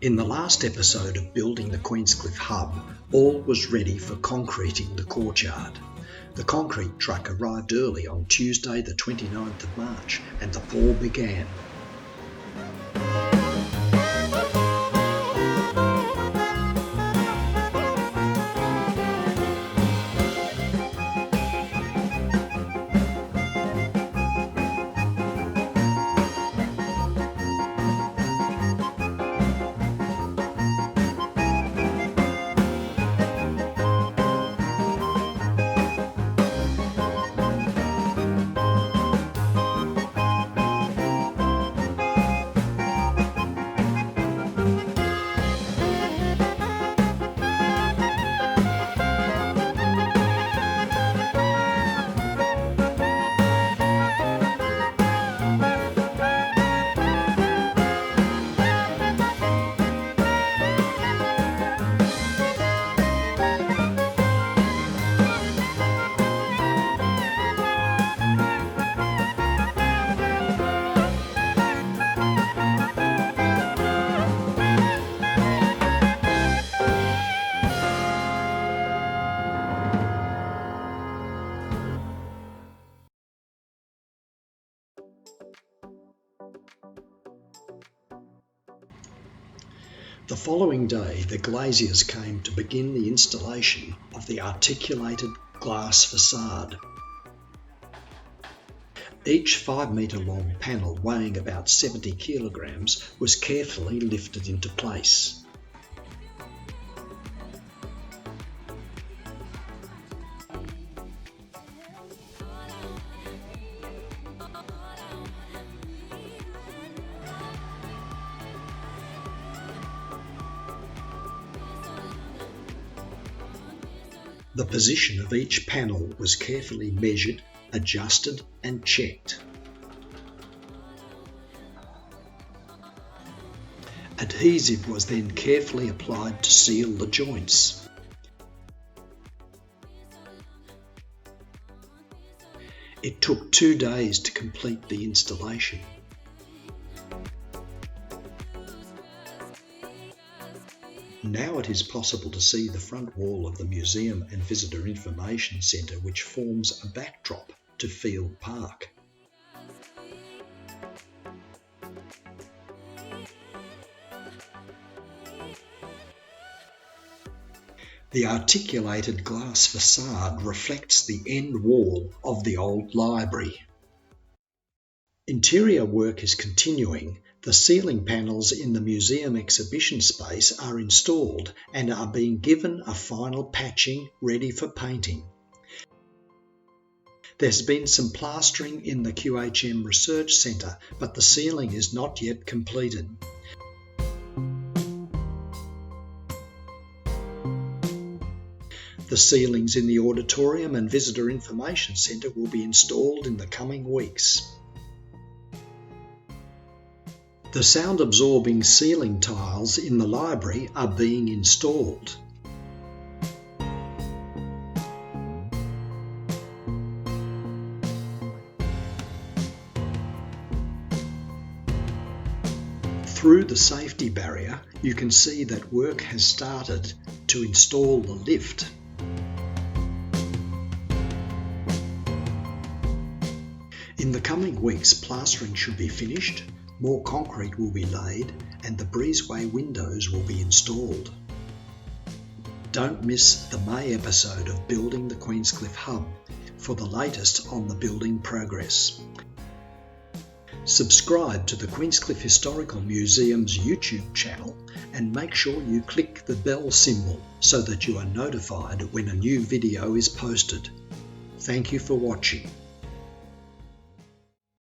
In the last episode of Building the Queenscliffe HUB, all was ready for concreting the courtyard. The concrete truck arrived early on Tuesday the 29th of March and the pour began. The following day, the Glaziers came to begin the installation of the Articulated Glass Façade. Each 5-metre long panel weighing about 70 kilograms was carefully lifted into place. The position of each panel was carefully measured, adjusted and checked. Adhesive was then carefully applied to seal the joints. It took 2 days to complete the installation. Now it is possible to see the front wall of the Museum and Visitor Information Centre, which forms a backdrop to Field Park. The articulated glass façade reflects the end wall of the old library. Interior work is continuing. The ceiling panels in the museum exhibition space are installed and are being given a final patching ready for painting. There's been some plastering in the QHM Research Centre, but the ceiling is not yet completed. The ceilings in the Auditorium and Visitor Information Centre will be installed in the coming weeks. The sound-absorbing ceiling tiles in the library are being installed. Through the safety barrier, you can see that work has started to install the lift. In the coming weeks, plastering should be finished, more concrete will be laid, and the breezeway windows will be installed. Don't miss the May episode of Building the Queenscliffe HUB for the latest on the building progress. Subscribe to the Queenscliffe Historical Museum's YouTube channel and make sure you click the bell symbol so that you are notified when a new video is posted. Thank you for watching.